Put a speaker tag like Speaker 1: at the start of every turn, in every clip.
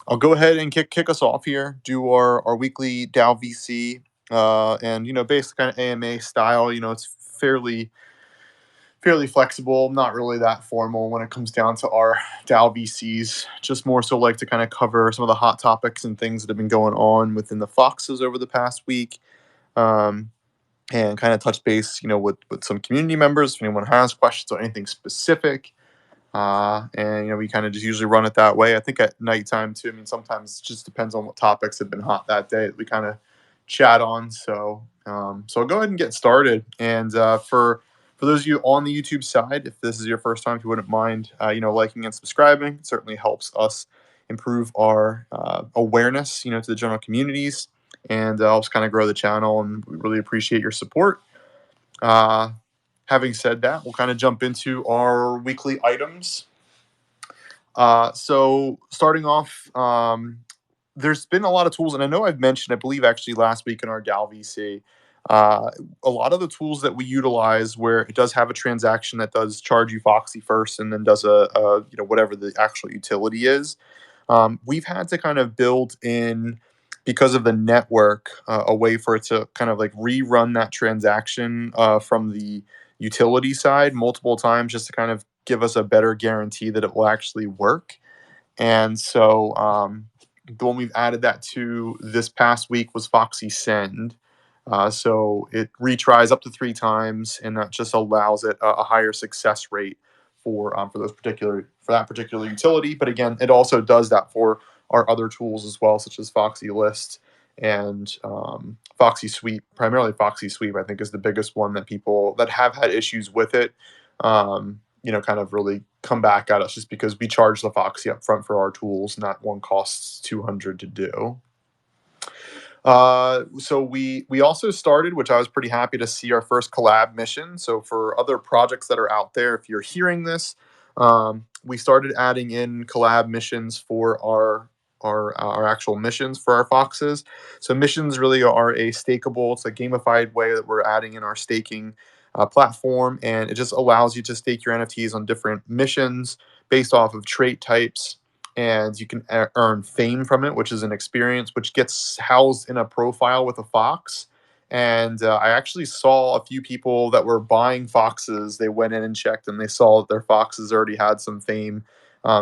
Speaker 1: I'll go ahead and kick us off here. Do our weekly DAO VC, and based kind of AMA style. It's fairly flexible, not really that formal when it comes down to our DAO VCs. Just more so like to kind of cover some of the hot topics and things that have been going on within the Foxes over the past week. Um, and kind of touch base, with some community members if anyone has questions on anything specific. And we kind of just usually run it that way. I think at nighttime too. I mean, sometimes it just depends on what topics have been hot that day that we kind of chat on. So I'll go ahead and get started. And for those of you on the YouTube side, if this is your first time, if you wouldn't mind, liking and subscribing, it certainly helps us improve our awareness, to the general communities, and helps kind of grow the channel. And we really appreciate your support. Uh, Having said that, we'll kind of jump into our weekly items. So starting off, there's been a lot of tools, and I know I've mentioned, I believe actually last week in our DAO VC, a lot of the tools that we utilize where it does have a transaction that does charge you Foxy first, and then does a whatever the actual utility is. We've had to kind of build in, because of the network, a way for it to kind of like rerun that transaction from the utility side multiple times, just to kind of give us a better guarantee that it will actually work. And so the one we've added that to this past week was Foxy Send. So it retries up to 3 times, and that just allows it a higher success rate for that particular utility. But again, it also does that for our other tools as well, such as Foxy List and Foxy Sweep. Primarily Foxy Sweep, I think, is the biggest one that people that have had issues with it, kind of really come back at us, just because we charge the Foxy up front for our tools, and that one costs 200 to do. So we also started, which I was pretty happy to see, our first collab mission. So for other projects that are out there, if you're hearing this, we started adding in collab missions for our actual missions for our foxes. So missions really are a stakeable, it's a gamified way that we're adding in our staking platform, and it just allows you to stake your NFTs on different missions based off of trait types, and you can earn fame from it, which is an experience which gets housed in a profile with a fox. And I actually saw a few people that were buying foxes. They went in and checked, and they saw that their foxes already had some fame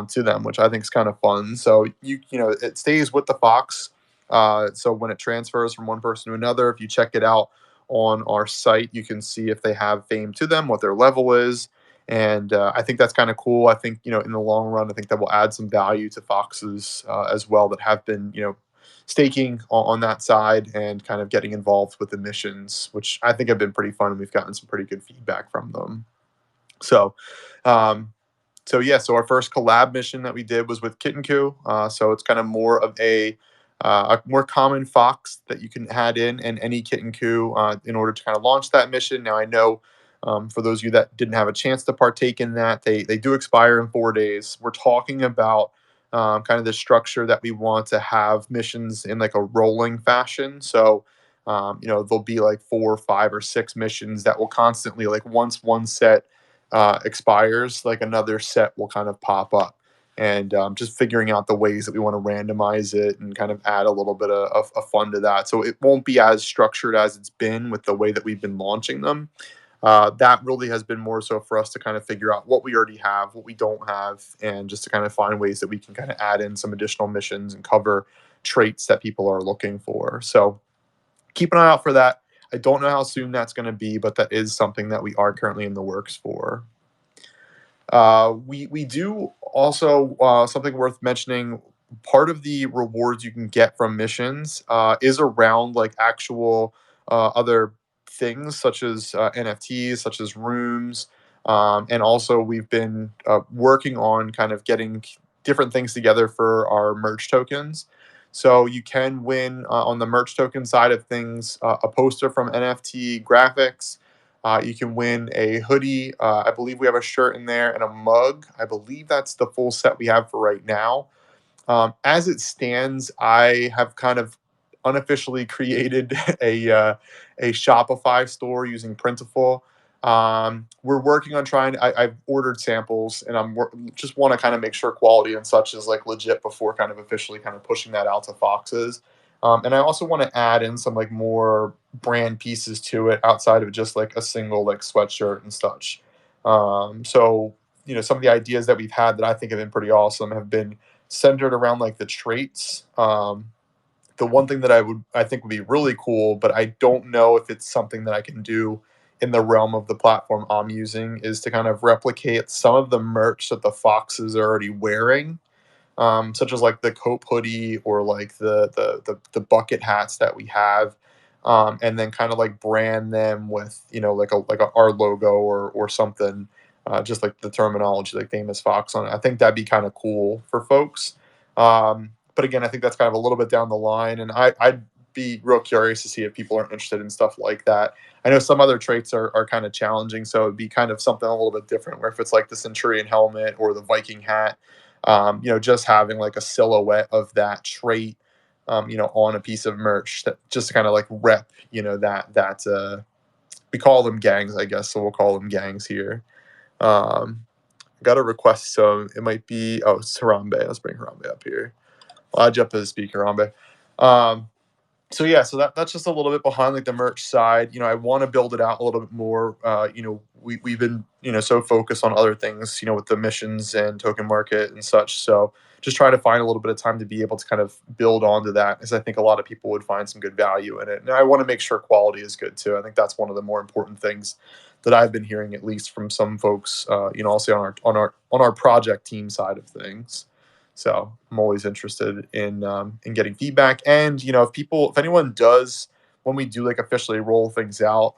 Speaker 1: to them, which I think is kind of fun. So it stays with the fox. So when it transfers from one person to another, if you check it out on our site, you can see if they have fame to them, what their level is. And I think that's kind of cool. I think, in the long run, I think that will add some value to foxes as well, that have been, staking on that side and kind of getting involved with the missions, which I think have been pretty fun. And we've gotten some pretty good feedback from them. So, um, so our first collab mission that we did was with Kitten Coo. So it's kind of more of a more common fox that you can add in any Kitten Coo in order to kind of launch that mission. Now I know, for those of you that didn't have a chance to partake in that, they do expire in 4 days. We're talking about kind of the structure that we want to have missions in, like a rolling fashion. So there'll be like 4, 5, or 6 missions that will constantly, like, once one set expires, like another set will kind of pop up. And just figuring out the ways that we want to randomize it and kind of add a little bit of fun to that. So it won't be as structured as it's been with the way that we've been launching them. That really has been more so for us to kind of figure out what we already have, what we don't have, and just to kind of find ways that we can kind of add in some additional missions and cover traits that people are looking for. So keep an eye out for that. I don't know how soon that's going to be, but that is something that we are currently in the works for. We do also, something worth mentioning. Part of the rewards you can get from missions is around, like, actual other things, such as NFTs, such as rooms, and also we've been working on kind of getting different things together for our merch tokens. So you can win, on the merch token side of things, a poster from NFT Graphics. You can win a hoodie. I believe we have a shirt in there and a mug. I believe that's the full set we have for right now. As it stands, I have kind of unofficially created a Shopify store using Printful. We're working on trying. I've ordered samples, and just want to kind of make sure quality and such is like legit before kind of officially kind of pushing that out to Foxes. And I also want to add in some like more brand pieces to it outside of just like a single like sweatshirt and such. So some of the ideas that we've had that I think have been pretty awesome have been centered around like the traits. The one thing that I think would be really cool, but I don't know if it's something that I can do in the realm of the platform I'm using, is to kind of replicate some of the merch that the Foxes are already wearing, such as like the Cope hoodie or like the bucket hats that we have, and then kind of like brand them with like a our logo or something, just like the terminology like famous Fox on it. I think that'd be kind of cool for folks. But again, I think that's kind of a little bit down the line, and I'd be real curious to see if people are interested in stuff like that. I know some other traits are kind of challenging, so it'd be kind of something a little bit different. Where if it's like the Centurion helmet or the Viking hat, just having like a silhouette of that trait, on a piece of merch that just to kind of like rep, we call them gangs, I guess, so we'll call them gangs here. Um, got a request, so it might be it's Harambe. Let's bring Harambe up here. I'll add you up as a speaker, Harambe. So yeah, so that's just a little bit behind like the merch side. I want to build it out a little bit more. We've been so focused on other things, with the missions and token market and such. So just trying to find a little bit of time to be able to kind of build onto that, because I think a lot of people would find some good value in it. And I want to make sure quality is good too. I think that's one of the more important things that I've been hearing, at least from some folks. I'll say on our project team side of things. So I'm always interested in getting feedback, and if anyone does, when we do like officially roll things out,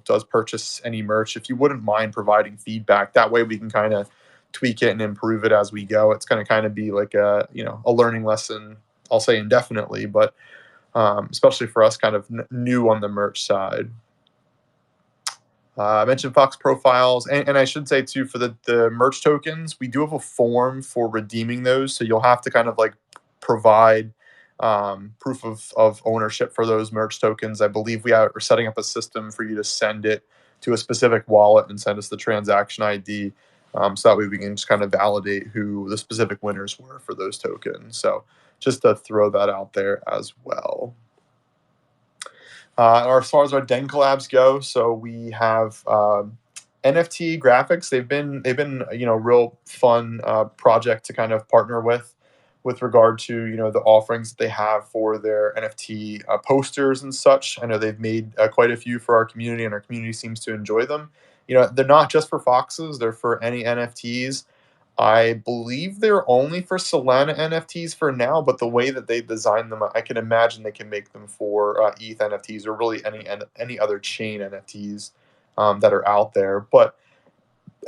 Speaker 1: does purchase any merch, if you wouldn't mind providing feedback, that way we can kind of tweak it and improve it as we go. It's going to kind of be like a learning lesson. I'll say indefinitely, but especially for us, kind of new on the merch side. I mentioned Fox profiles, and I should say too, for the merch tokens, we do have a form for redeeming those. So you'll have to kind of like provide proof of ownership for those merch tokens. I believe we're setting up a system for you to send it to a specific wallet and send us the transaction ID, so that way we can just kind of validate who the specific winners were for those tokens. So just to throw that out there as well. Or as far as our Den collabs go, so we have NFT graphics. They've been real fun project to kind of partner with regard to the offerings that they have for their NFT posters and such. I know they've made quite a few for our community, and our community seems to enjoy them. They're not just for Foxes; they're for any NFTs. I believe they're only for Solana NFTs for now, but the way that they design them, I can imagine they can make them for ETH NFTs or really any other chain NFTs that are out there. But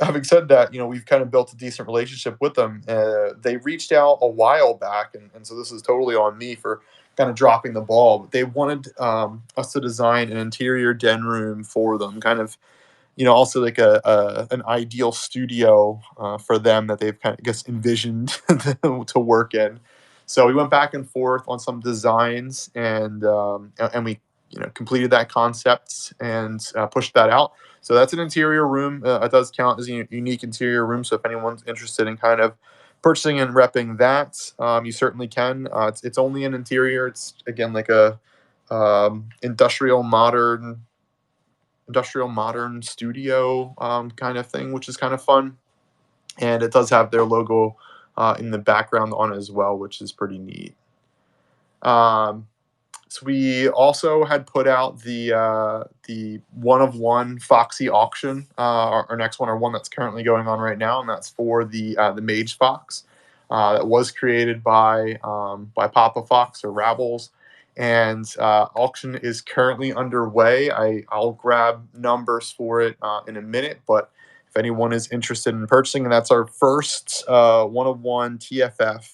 Speaker 1: having said that, we've kind of built a decent relationship with them. They reached out a while back, and so this is totally on me for kind of dropping the ball. But they wanted us to design an interior den room for them, kind of also like an ideal studio for them that they've kind of, I guess, envisioned to work in. So we went back and forth on some designs, and we completed that concept and pushed that out. So that's an interior room. It does count as a unique interior room. So if anyone's interested in kind of purchasing and repping that, you certainly can. It's only an interior. It's again like a industrial modern studio kind of thing, which is kind of fun. And it does have their logo in the background on it as well, which is pretty neat. So we also had put out the one of one Foxy auction, our next one, or one that's currently going on right now, and that's for the Mage Fox that was created by Papa Fox or Rabbles, and auction is currently underway. I'll grab numbers for it in a minute, but if anyone is interested in purchasing, and that's our first one of one TFF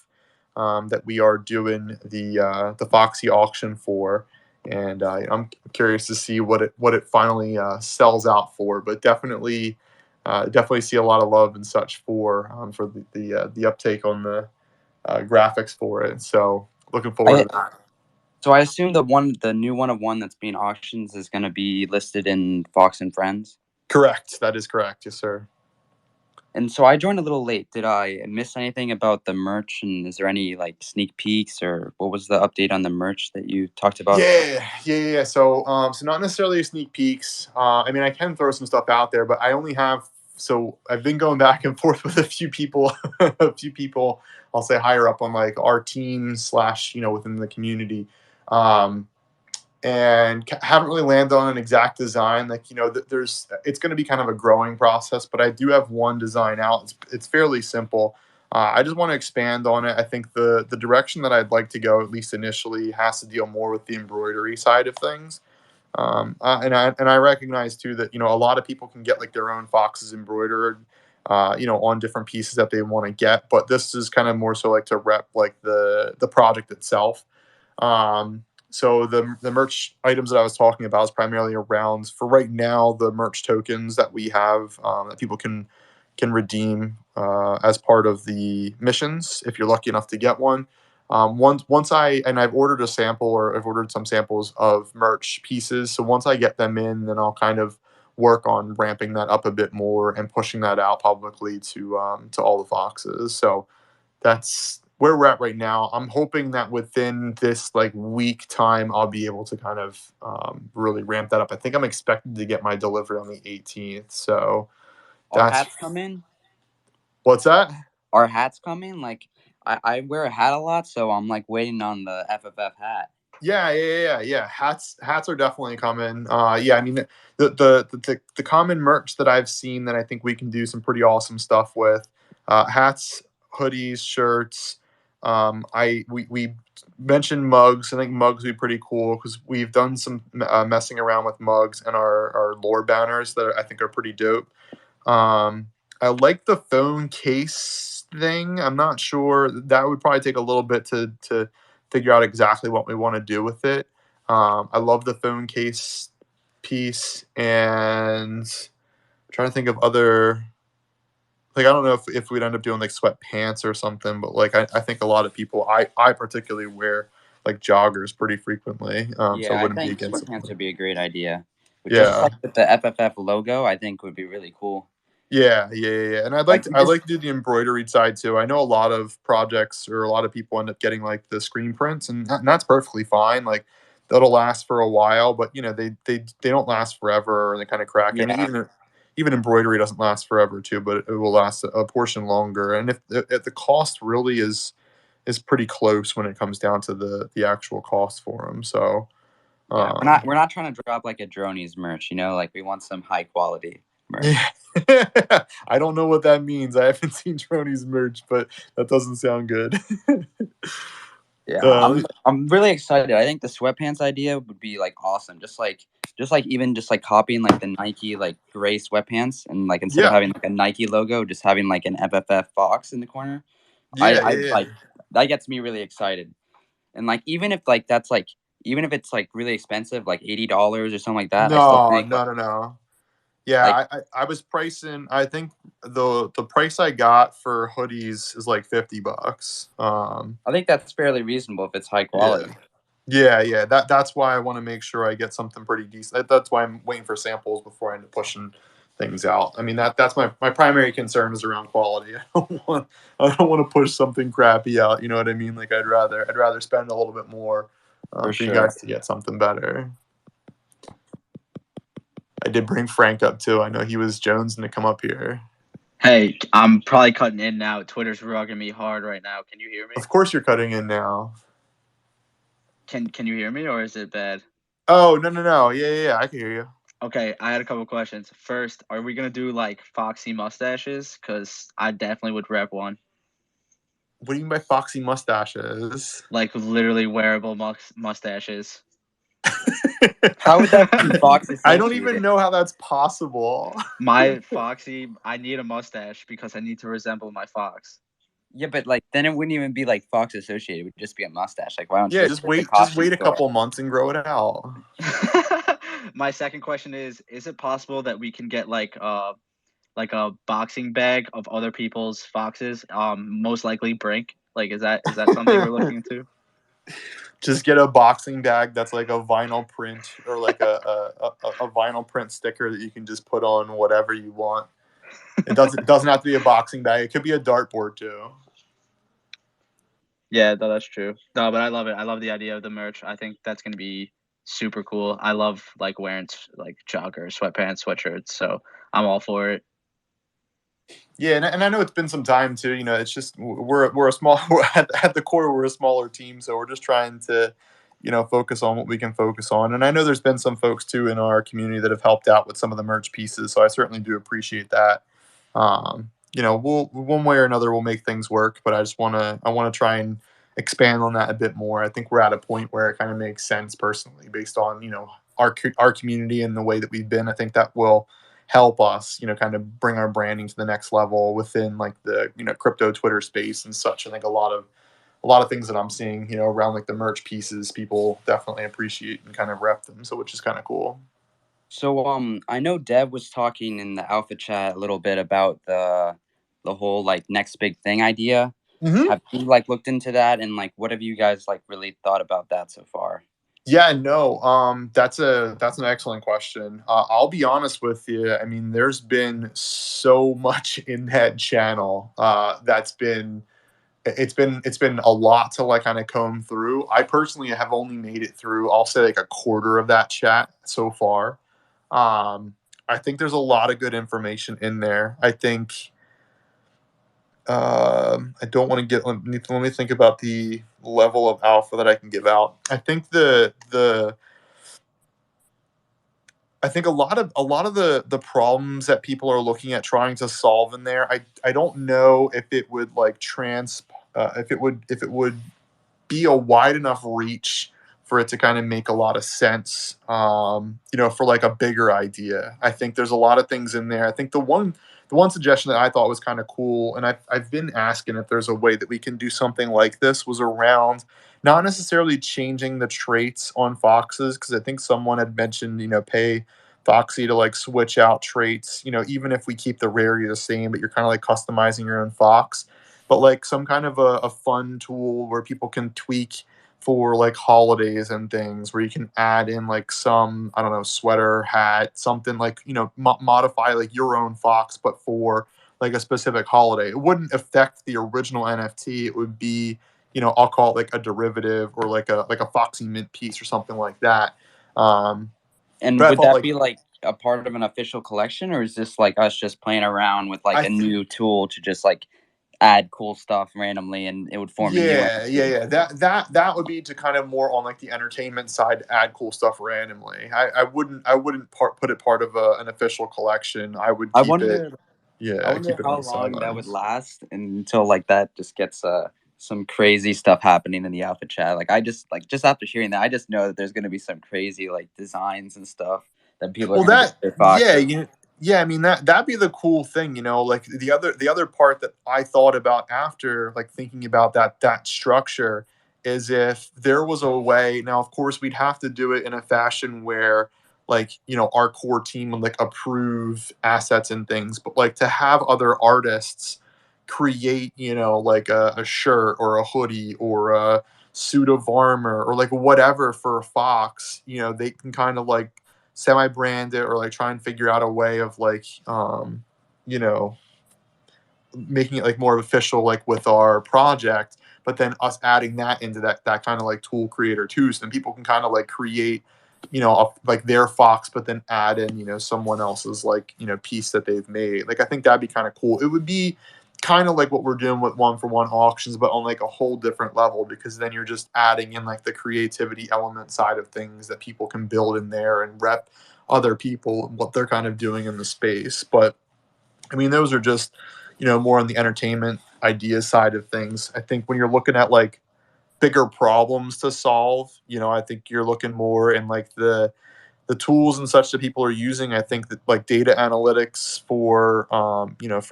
Speaker 1: that we are doing the Foxy auction for, and I'm curious to see what it finally sells out for. But definitely see a lot of love and such for the uptake on the graphics for it. So looking forward to that.
Speaker 2: So I assume the new one of one that's being auctioned is going to be listed in Fox and Friends.
Speaker 1: Correct. That is correct. Yes, sir.
Speaker 2: And so I joined a little late. Did I miss anything about the merch? And is there any like sneak peeks, or what was the update on the merch that you talked about?
Speaker 1: Yeah. So not necessarily sneak peeks. I mean, I can throw some stuff out there, but I only have. So I've been going back and forth with a few people, I'll say higher up on like our team / within the community. Um, and haven't really landed on an exact design. Like, it's going to be kind of a growing process, but I do have one design out. It's fairly simple. I just want to expand on it. I think the direction that I'd like to go, at least initially, has to deal more with the embroidery side of things. And I recognize too that a lot of people can get like their own foxes embroidered, on different pieces that they want to get. But this is kind of more so like to rep like the project itself. So the merch items that I was talking about is primarily around, for right now, the merch tokens that we have, that people can redeem as part of the missions if you're lucky enough to get one. Once I've ordered a sample, or I've ordered some samples of merch pieces. So once I get them in, then I'll kind of work on ramping that up a bit more and pushing that out publicly to all the foxes. So that's where we're at right now. I'm hoping that within this like week time, I'll be able to kind of really ramp that up. I think I'm expected to get my delivery on the 18th. So
Speaker 2: Our
Speaker 1: that's
Speaker 2: hats come in.
Speaker 1: what's that?
Speaker 2: Our hats come in. Like I wear a hat a lot, so I'm like waiting on the FFF hat.
Speaker 1: Yeah. Hats are definitely coming. Yeah, I mean the common merch that I've seen that I think we can do some pretty awesome stuff with. Hats, hoodies, shirts. We mentioned mugs. I think mugs would be pretty cool because we've done some messing around with mugs and our lore banners that I think are pretty dope. I like the phone case thing. I'm not sure. That would probably take a little bit to figure out exactly what we want to do with it. I love the phone case piece, and I'm trying to think of other. Like, I don't know if we'd end up doing like sweatpants or something, but like I think a lot of people, I particularly wear like joggers pretty frequently, so I
Speaker 2: Yeah, I
Speaker 1: wouldn't be
Speaker 2: think
Speaker 1: against
Speaker 2: sweatpants
Speaker 1: something.
Speaker 2: would be a great idea. But just
Speaker 1: Yeah.
Speaker 2: like with the FFF logo, I think would be really cool.
Speaker 1: Yeah. And
Speaker 2: Like we
Speaker 1: I'd
Speaker 2: just
Speaker 1: like to do the embroidery side too. I know a lot of projects, or a lot of people end up getting like the screen prints, and that's perfectly fine. Like, that'll last for a while, but they don't last forever, and they kind of crack. I mean,
Speaker 2: yeah
Speaker 1: even embroidery doesn't last forever too, but it will last a portion longer. And if the cost really is pretty close when it comes down to the actual cost for them. So
Speaker 2: yeah
Speaker 1: um,
Speaker 2: we're not trying to drop like a Dronies merch. Like we want some high quality merch.
Speaker 1: yeah. I don't know what that means. I haven't seen Trony's merch, but that doesn't sound good.
Speaker 2: Yeah,
Speaker 1: uh,
Speaker 2: I'm really excited. I think the sweatpants idea would be like awesome. Just like even just like copying like the Nike like gray sweatpants, and like instead of
Speaker 1: yeah,
Speaker 2: having like a Nike logo, just having like an FFF Fox in the corner. I
Speaker 1: yeah.
Speaker 2: like that gets me really excited. And like even if it's like really expensive, like $80 or something like that, I still
Speaker 1: No,
Speaker 2: think
Speaker 1: no, no, no. Yeah,
Speaker 2: like
Speaker 1: I was pricing. I think the price I got for hoodies is like $50.
Speaker 2: I think that's fairly reasonable if it's high
Speaker 1: Yeah.
Speaker 2: quality.
Speaker 1: Yeah. That's why I want to make sure I get something pretty decent. That's why I'm waiting for samples before I end up pushing things out. I mean, that's my primary concern is around quality. I don't want to push something crappy out. You know what I mean? Like, I'd rather spend a little bit more
Speaker 2: For
Speaker 1: for you
Speaker 2: sure.
Speaker 1: guys to get something better. I did bring Frank up too. I know he was jonesing to come up here.
Speaker 3: Hey, I'm probably cutting in now. Twitter's rugging me hard right now. Can you hear me?
Speaker 1: Of course, you're cutting in now.
Speaker 3: Can you hear me, or is it bad?
Speaker 1: Oh, no. Yeah. I can hear you.
Speaker 3: Okay, I had a couple questions. First, are we gonna do like foxy mustaches? Cause I definitely would rep one.
Speaker 1: What do you mean by foxy mustaches?
Speaker 3: Like literally wearable mustaches.
Speaker 2: How would that be Fox
Speaker 1: I don't even
Speaker 2: associated?
Speaker 1: know how that's possible.
Speaker 3: My foxy, I need a mustache because I need to resemble my fox.
Speaker 2: Yeah, but like then it wouldn't even be like Fox associated. It would just be a mustache. Like why don't you
Speaker 1: Yeah,
Speaker 2: just hit the
Speaker 1: just
Speaker 2: costume
Speaker 1: wait a
Speaker 2: store?
Speaker 1: couple months and grow it out.
Speaker 3: My second question is it possible that we can get like a boxing bag of other people's foxes? Most likely Brink. Like is that something we're looking into?
Speaker 1: Just get a boxing bag that's like a vinyl print or like a vinyl print sticker that you can just put on whatever you want. It doesn't have to be a boxing bag. It could be a dartboard too.
Speaker 3: Yeah, no, that's true. No, but I love it. I love the idea of the merch. I think that's gonna be super cool. I love like wearing like joggers, sweatpants, sweatshirts. So I'm all for it.
Speaker 1: Yeah, and I know it's been some time too. You know, it's just we're a small we're at the core we're a smaller team, so we're just trying to, focus on what we can focus on. And I know there's been some folks too in our community that have helped out with some of the merch pieces, so I certainly do appreciate that. We'll one way or another we'll make things work, but I want to try and expand on that a bit more. I think we're at a point where it kind of makes sense personally based on our community and the way that we've been. I think that will help us, kind of bring our branding to the next level within like the crypto Twitter space and such. I think a lot of things that I'm seeing, around like the merch pieces, people definitely appreciate and kind of rep them. So which is kind of cool.
Speaker 2: So I know Dev was talking in the alpha chat a little bit about the whole like next big thing idea.
Speaker 1: Hmm.
Speaker 2: Have you like looked into that, and like what have you guys like really thought about that so far?
Speaker 1: Yeah, no, that's an excellent question. I'll be honest with you. I mean, there's been so much in that channel. It's been a lot to like kind of comb through. I personally have only made it through, I'll say like a quarter of that chat so far. Um, I think there's a lot of good information in there. I think I don't want to get. Let me think about the level of alpha that I can give out. I think a lot of the problems that people are looking at trying to solve in there. I don't know if it would like if it would be a wide enough reach for it to kind of make a lot of sense, for like a bigger idea. I think there's a lot of things in there. I think the one suggestion that I thought was kind of cool, and I've been asking if there's a way that we can do something like this, was around not necessarily changing the traits on foxes, because I think someone had mentioned, pay Foxy to like switch out traits, even if we keep the rarity the same, but you're kind of like customizing your own fox, but like some kind of a fun tool where people can tweak for like holidays and things, where you can add in like some, I don't know, sweater, hat, something like, modify like your own fox but for like a specific holiday. It wouldn't affect the original NFT. It would be, I'll call it like a derivative or like a Foxy mint piece or something like that. um
Speaker 2: And
Speaker 1: but I
Speaker 2: would
Speaker 1: thought
Speaker 2: that
Speaker 1: like
Speaker 2: be like a part of an official collection, or is this like us just playing around with like
Speaker 1: I
Speaker 2: a
Speaker 1: think
Speaker 2: new tool to just like add cool stuff randomly and it would form a new
Speaker 1: Yeah, yeah,
Speaker 2: entity?
Speaker 1: yeah. That would be to kind of more on like the entertainment side, to add cool stuff randomly. I wouldn't put it part of an official collection. I would
Speaker 2: I
Speaker 1: keep it.
Speaker 2: wonder I
Speaker 1: Yeah,
Speaker 2: wonder
Speaker 1: keep it on
Speaker 2: how
Speaker 1: the
Speaker 2: long that would
Speaker 1: sidelines.
Speaker 2: last until like that just gets some crazy stuff happening in the alpha chat. Like I just after hearing that, I just know that there's gonna be some crazy like designs and stuff that people are
Speaker 1: Well,
Speaker 2: gonna base
Speaker 1: that
Speaker 2: their
Speaker 1: yeah,
Speaker 2: foxes.
Speaker 1: yeah. I mean that'd be the cool thing, like the other part that I thought about after like thinking about that structure is if there was a way. Now, of course, we'd have to do it in a fashion where like our core team would like approve assets and things, but like to have other artists create like a shirt or a hoodie or a suit of armor or like whatever for a fox, they can kind of like semi brand it or like try and figure out a way of like you know making it like more official like with our project, but then us adding that into that kind of like tool creator too, so then people can kind of like create like their fox, but then add in someone else's like piece that they've made. Like I think that'd be kind of cool. It would be kind of like what we're doing with one for one auctions, but on like a whole different level, because then you're just adding in like the creativity element side of things that people can build in there and rep other people and what they're kind of doing in the space. But I mean, those are just, more on the entertainment idea side of things. I think when you're looking at like bigger problems to solve, I think you're looking more in like the tools and such that people are using. I think that like data analytics for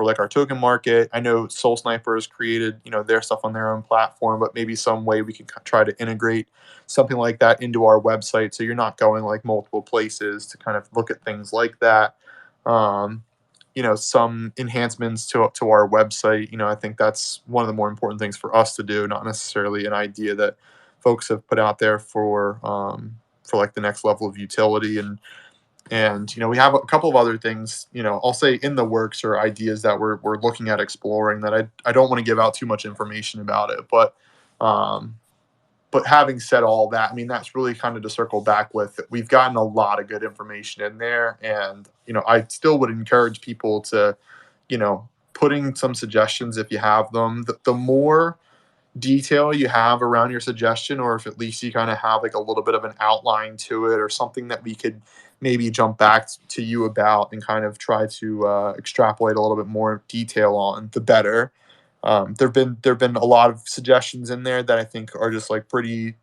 Speaker 1: like our token market. I know Soul Sniper has created, their stuff on their own platform, but maybe some way we can try to integrate something like that into our website, so you're not going like multiple places to kind of look at things like that. Um, some enhancements to our website. I think that's one of the more important things for us to do, not necessarily an idea that folks have put out there for like the next level of utility. And we have a couple of other things, I'll say in the works, or ideas that we're looking at exploring, that I don't want to give out too much information about it. But having said all that, I mean, that's really kind of to circle back with, we've gotten a lot of good information in there. And, I still would encourage people to, putting some suggestions if you have them. The more detail you have around your suggestion, or if at least you kind of have like a little bit of an outline to it, or something that we could maybe jump back to you about and kind of try to extrapolate a little bit more detail on, the better. There've been a lot of suggestions in there that I think are just like pretty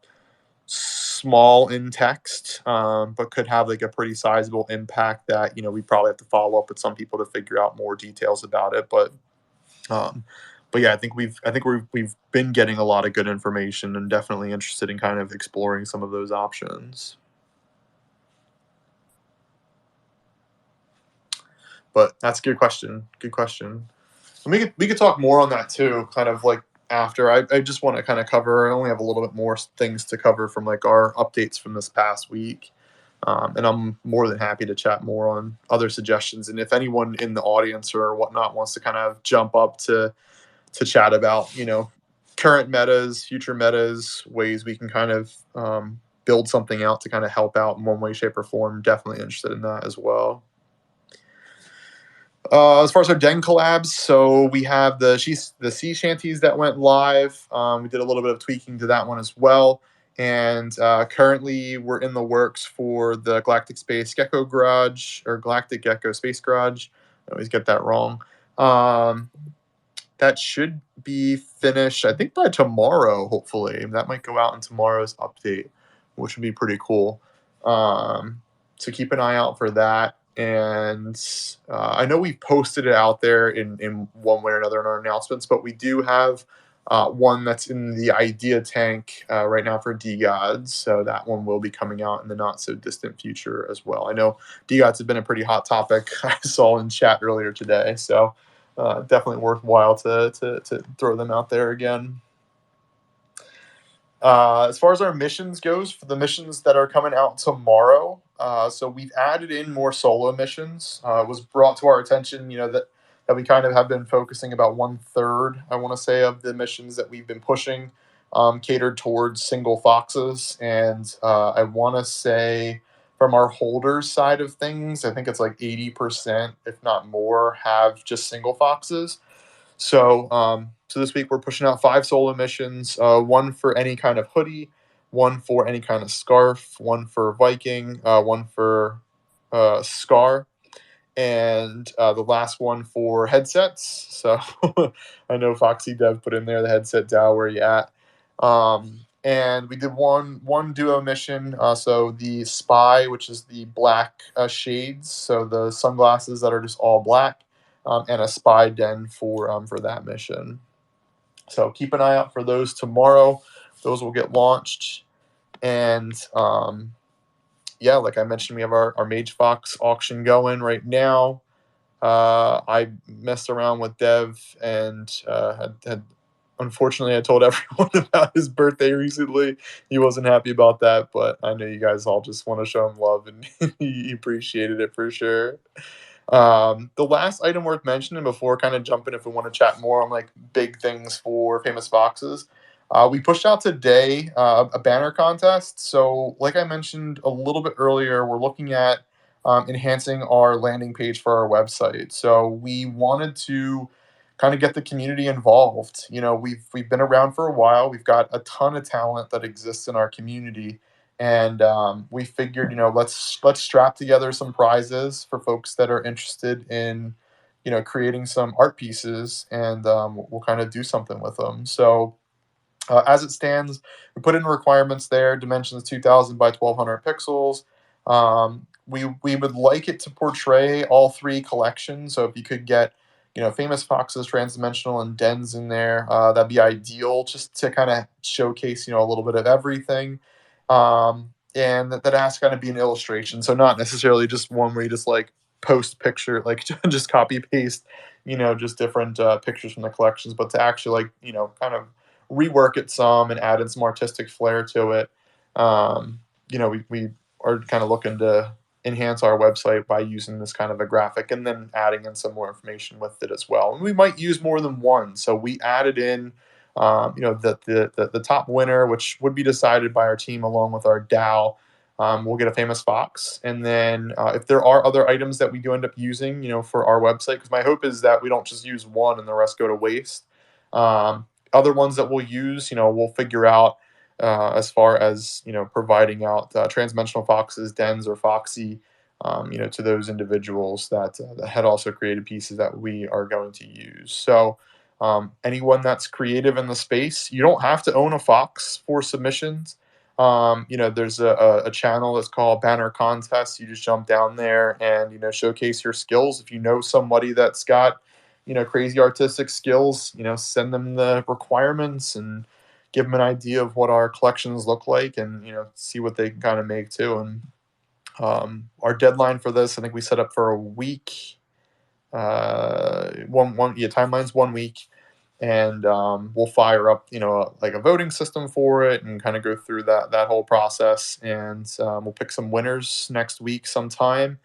Speaker 1: small in text, but could have like a pretty sizable impact that we probably have to follow up with some people to figure out more details about it. Um, but yeah, I think we've been getting a lot of good information, and definitely interested in kind of exploring some of those options. But that's a good question. Good question. And we could talk more on that too, kind of like after. I just want to kind of cover. I only have a little bit more things to cover from like our updates from this past week. And I'm more than happy to chat more on other suggestions. And if anyone in the audience or whatnot wants to kind of jump up to chat about, current metas, future metas, ways we can kind of build something out to kind of help out in one way, shape, or form, definitely interested in that as well. As far as our Den collabs, so we have the sea shanties that went live. We did a little bit of tweaking to that one as well. And currently we're in the works for the Galactic Space Gecko Garage, or Galactic Gecko Space Garage. I always get that wrong. That should be finished, I think, by tomorrow, hopefully. That might go out in tomorrow's update, which would be pretty cool. So keep an eye out for that. And I know we posted it out there in one way or another in our announcements, but we do have one that's in the idea tank right now for DGods. So that one will be coming out in the not so distant future as well. I know DGods have been a pretty hot topic. I saw in chat earlier today. So definitely worthwhile to throw them out there again. As far as our missions goes, for the missions that are coming out tomorrow, so we've added in more solo missions. It was brought to our attention, that we kind of have been focusing about 1/3, I want to say, of the missions that we've been pushing, catered towards single foxes. And I want to say, from our holders side of things, I think it's like 80%, if not more, have just single foxes. So this week we're pushing out 5 solo missions, one for any kind of hoodie, one for any kind of scarf, one for Viking, one for Scar, and the last one for headsets. So I know Foxy Dev put in there the headset DAO, where you at. And we did one duo mission. So the Spy, which is the black shades, so the sunglasses that are just all black, and a Spy Den for that mission. So keep an eye out for those tomorrow. Those will get launched. And yeah, like I mentioned, we have our Magebox auction going right now. I messed around with Dev and had unfortunately, I told everyone about his birthday recently. He wasn't happy about that, but I know you guys all just want to show him love, and he appreciated it for sure. The last item worth mentioning before kind of jumping, if we want to chat more on like big things for Famous Foxes, we pushed out today a banner contest. So, like I mentioned a little bit earlier, we're looking at enhancing our landing page for our website. So we wanted to kind of get the community involved. We've been around for a while. We've got a ton of talent that exists in our community, and we figured, let's strap together some prizes for folks that are interested in, creating some art pieces, and we'll kind of do something with them. So as it stands, we put in requirements there, dimensions 2000 by 1200 pixels. We would like it to portray all 3 collections. So if you could get, Famous Foxes, Transdimensional, and Dens in there, that'd be ideal, just to kind of showcase, a little bit of everything. And that has to kind of be an illustration. So not necessarily just one where you just like post picture, like just copy paste, just different pictures from the collections, but to actually like, kind of rework it some and add in some artistic flair to it. We are kind of looking to enhance our website by using this kind of a graphic and then adding in some more information with it as well. And we might use more than one. So we added in, the top winner, which would be decided by our team along with our DAO. We'll get a famous fox, and then if there are other items that we do end up using, for our website, because my hope is that we don't just use one and the rest go to waste. Other ones that we'll use, we'll figure out as far as providing out transdimensional foxes, dens, or Foxy, to those individuals that had also created pieces that we are going to use. So anyone that's creative in the space, you don't have to own a fox for submissions. There's a channel that's called Banner Contest. You just jump down there and showcase your skills. If you know somebody that's got crazy artistic skills, send them the requirements and give them an idea of what our collections look like, and see what they can kind of make too. And our deadline for this, I think we set up for a week. Timeline's 1 week, and we'll fire up like a voting system for it and kind of go through that whole process, and we'll pick some winners next week sometime,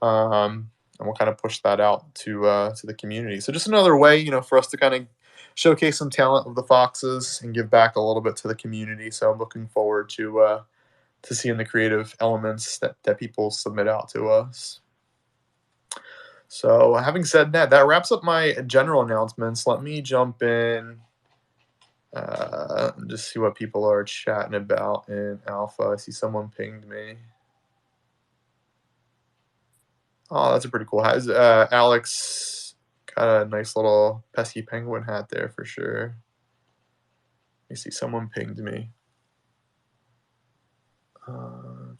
Speaker 1: and we'll kind of push that out to the community. So just another way for us to kind of showcase some talent of the foxes and give back a little bit to the community. So I'm looking forward to seeing the creative elements that people submit out to us. So having said that, that wraps up my general announcements. Let me jump in and just see what people are chatting about in Alpha. I see someone pinged me. Oh, that's a pretty cool hat. Alex got a nice little pesky penguin hat there for sure. You see someone pinged me. I'm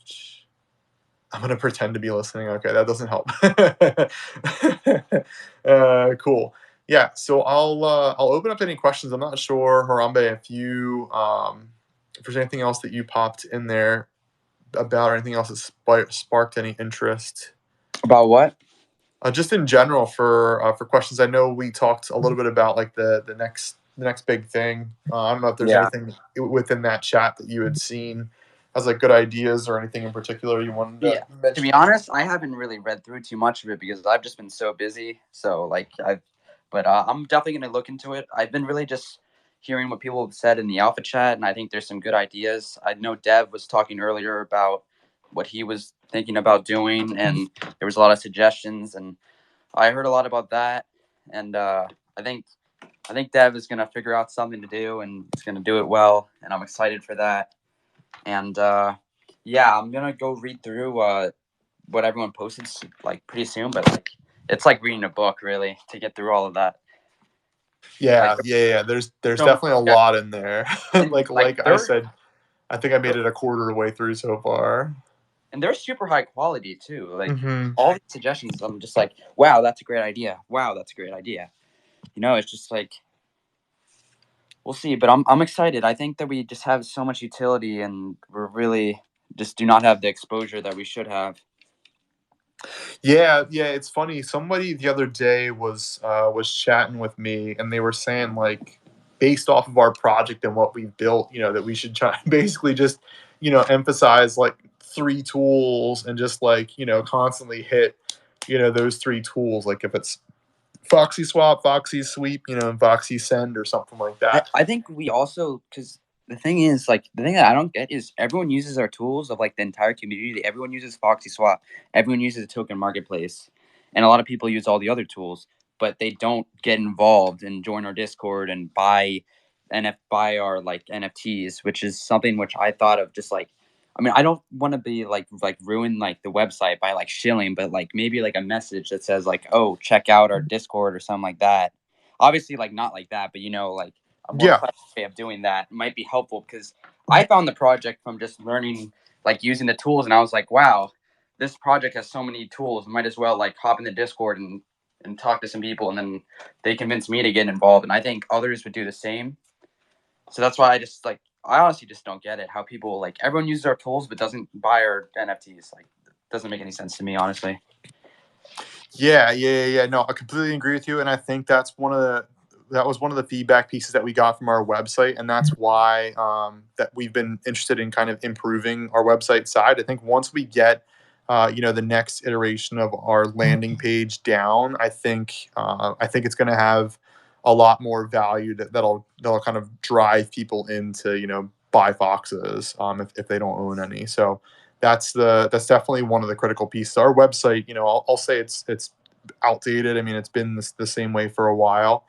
Speaker 1: gonna pretend to be listening. Okay, that doesn't help. Cool. Yeah. So I'll open up any questions. I'm not sure, Harambe, if there's anything else that you popped in there about, or anything else that sparked any interest.
Speaker 2: About what?
Speaker 1: Just in general for questions. I know we talked a little bit about like the next big thing. I don't know if there's anything within that chat that you had seen as like good ideas or anything in particular you wanted to mention.
Speaker 2: To be honest, I haven't really read through too much of it because I've just been so busy. So I'm definitely gonna look into it. I've been really just hearing what people have said in the alpha chat, and I think there's some good ideas. I know Dev was talking earlier about what he was thinking about doing, and there was a lot of suggestions, and I heard a lot about that. And I think Dev is gonna figure out something to do, and he's gonna do it well, and I'm excited for that. And I'm gonna go read through what everyone posted like pretty soon, but like it's like reading a book really to get through all of that.
Speaker 1: Yeah. There's definitely a lot in there. like I said, I think I made it a quarter of the way through so far.
Speaker 2: And they're super high quality too. Like all the suggestions, I'm just like, wow, that's a great idea. Wow, that's a great idea. It's just like we'll see, but I'm excited. I think that we just have so much utility, and we're really just do not have the exposure that we should have.
Speaker 1: Yeah, it's funny. Somebody the other day was chatting with me, and they were saying like, based off of our project and what we built, that we should try basically just emphasize like 3 tools and just like constantly hit those 3 tools. Like if it's Foxy Swap, Foxy Sweep, and Foxy Send or something like that.
Speaker 2: I think we also, because the thing is, like, the thing that I don't get is everyone uses our tools of like the entire community. Everyone uses Foxy Swap. Everyone uses a token marketplace, and a lot of people use all the other tools, but they don't get involved and join our Discord and buy our like NFTs, which is something which I thought of just like. I mean, I don't want to be like ruin like the website by like shilling, but like maybe like a message that says like, oh, check out our Discord or something like that. Obviously, like not like that, but like a more clever way of doing that might be helpful, because I found the project from just learning, like using the tools, and I was like, wow, this project has so many tools. Might as well like hop in the Discord and talk to some people, and then they convinced me to get involved, and I think others would do the same. So that's why I honestly just don't get it, how people like everyone uses our tools but doesn't buy our NFTs. Like, it doesn't make any sense to me, honestly.
Speaker 1: Yeah. No, I completely agree with you, and I think that's one of one of the feedback pieces that we got from our website, and that's why that we've been interested in kind of improving our website side. I think once we get the next iteration of our landing page down, I think it's going to have a lot more value that'll kind of drive people into buy foxes if they don't own any. So that's definitely one of the critical pieces. Our website, I'll say it's outdated. I mean, it's been the same way for a while.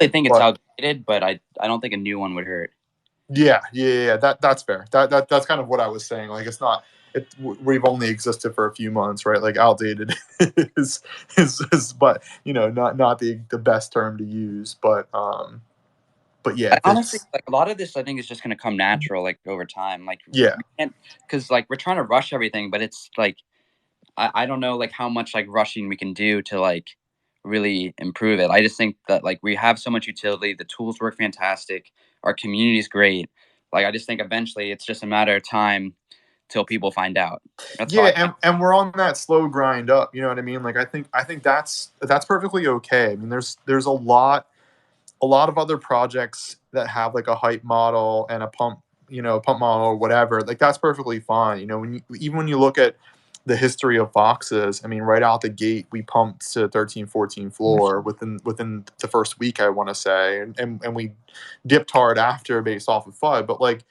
Speaker 2: I think it's
Speaker 1: But
Speaker 2: outdated, but I don't think a new one would hurt.
Speaker 1: yeah. That's fair. That's kind of what I was saying. Like, it's not. We've only existed for a few months, right? Like, outdated is but not the best term to use. But yeah,
Speaker 2: Honestly, like a lot of this, I think is just gonna come natural, like over time. Like
Speaker 1: yeah.
Speaker 2: we can't, because like we're trying to rush everything, but it's like I don't know like how much like rushing we can do to like really improve it. I just think that like we have so much utility, the tools work fantastic, our community is great. Like I just think eventually it's just a matter of time till people find out. That's how I
Speaker 1: Yeah, and we're on that slow grind up. You know what I mean? Like, I think that's perfectly okay. I mean, there's a lot of other projects that have like a hype model and a pump model or whatever. Like, that's perfectly fine. Even when you look at the history of foxes, I mean, right out the gate, we pumped to 13, 14 floor within the first week, I want to say, and we dipped hard after based off of FUD. But like,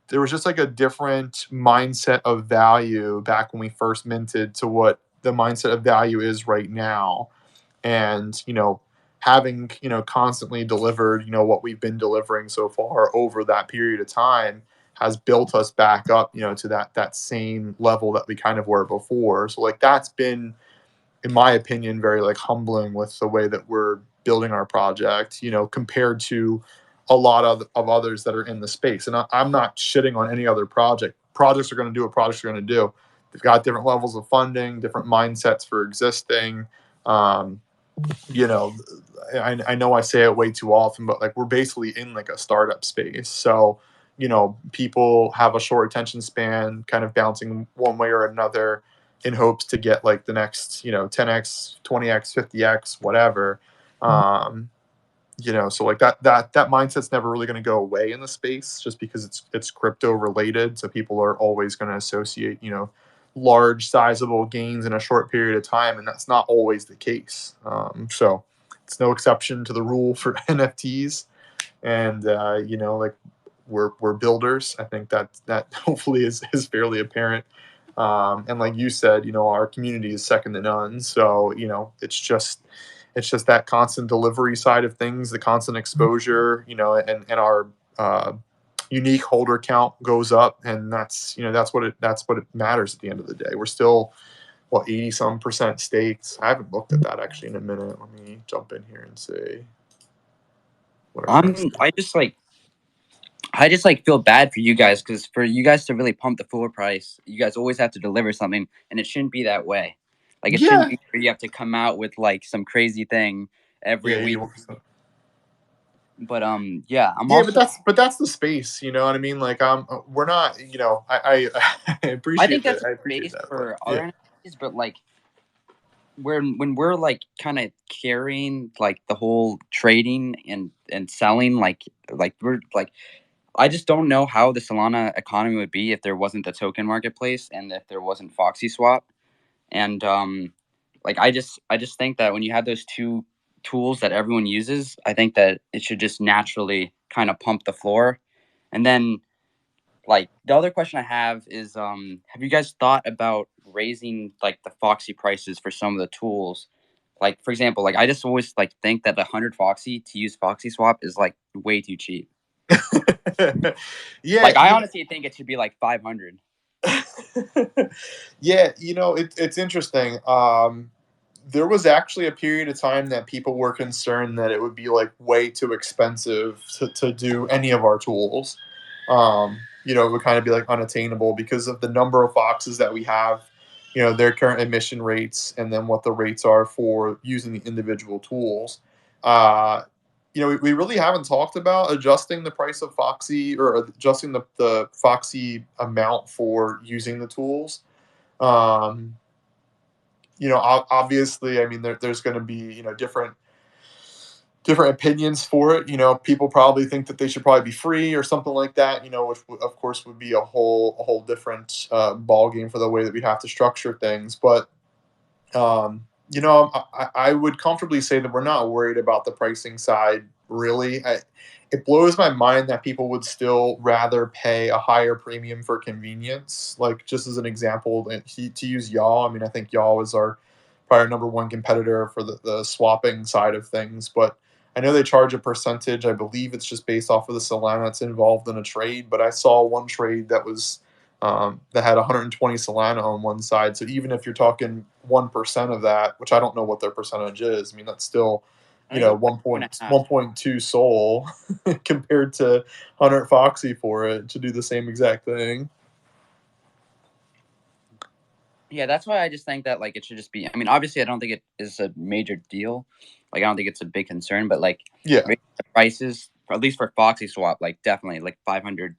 Speaker 1: there was just like a different mindset of value back when we first minted to what the mindset of value is right now. And having constantly delivered what we've been delivering so far over that period of time has built us back up to that same level that we kind of were before. So like, that's been, in my opinion, very like humbling with the way that we're building our project compared to a lot of others that are in the space. And I'm not shitting on any other projects are going to do what projects are going to do. They've got different levels of funding, different mindsets for existing. um, I know I say it way too often, but like, we're basically in like a startup space. So, people have a short attention span, kind of bouncing one way or another in hopes to get like the next, 10x, 20x, 50x, whatever. So like that mindset's never really going to go away in the space just because it's crypto related. So people are always going to associate, large sizable gains in a short period of time, and that's not always the case. So it's no exception to the rule for NFTs. And like, we're builders. I think that hopefully is fairly apparent. And like you said, our community is second to none. So it's just that constant delivery side of things, the constant exposure, and our unique holder count goes up, and that's what it matters at the end of the day. We're still 80 some percent staked. I haven't looked at that actually in a minute. Let me jump in here and see what our next.
Speaker 2: I just like feel bad for you guys because for you guys to really pump the floor price, you guys always have to deliver something, and it shouldn't be that way. Like it shouldn't
Speaker 1: Yeah,
Speaker 2: be where you have to come out with like some crazy thing every
Speaker 1: yeah,
Speaker 2: week.
Speaker 1: 81%.
Speaker 2: But yeah, I'm
Speaker 1: Yeah,
Speaker 2: also
Speaker 1: but that's the space. You know what I mean? Like, we're not. I
Speaker 2: I think
Speaker 1: appreciate
Speaker 2: that's
Speaker 1: that.
Speaker 2: a
Speaker 1: I appreciate
Speaker 2: space
Speaker 1: that. But
Speaker 2: for
Speaker 1: yeah,
Speaker 2: other entities, but like when we're like kind of carrying like the whole trading and selling like we're like I just don't know how the Solana economy would be if there wasn't the token marketplace and if there wasn't Foxy Swap. And like I just think that when you have those two tools that everyone uses, I think that it should just naturally kind of pump the floor. And then like the other question I have is have you guys thought about raising like the Foxy prices for some of the tools? Like for example, like I just always like think that 100 Foxy to use Foxy Swap is like way too cheap.
Speaker 1: yeah,
Speaker 2: Like I honestly think it should be like 500.
Speaker 1: yeah. It's interesting. There was actually a period of time that people were concerned that it would be like way too expensive to do any of our tools. It would kind of be like unattainable because of the number of foxes that we have, their current emission rates, and then what the rates are for using the individual tools. Uh, we really haven't talked about adjusting the price of Foxy or adjusting the Foxy amount for using the tools. Um, Obviously, I mean, there's going to be, different different opinions for it. People probably think that they should probably be free or something like that. Which of course would be a whole different ball game for the way that we have to structure things. But I would comfortably say that we're not worried about the pricing side. Really, it blows my mind that people would still rather pay a higher premium for convenience. Like, just as an example, to use y'all. I mean, I think y'all is our probably number one competitor for the swapping side of things, but I know they charge a percentage. I believe it's just based off of the Solana that's involved in a trade. But I saw one trade that had 120 Solana on one side. So even if you're talking 1% of that, which I don't know what their percentage is, I mean that's still
Speaker 2: I think it's like 1.5.
Speaker 1: 1.2 Sol compared to 100 Foxy for it to do the same exact thing.
Speaker 2: Yeah, that's why I just think that like it should just be. I mean, obviously, I don't think it is a major deal. Like, I don't think it's a big concern, but like,
Speaker 1: Yeah,
Speaker 2: raising the prices, at least for Foxy Swap, like definitely like 500,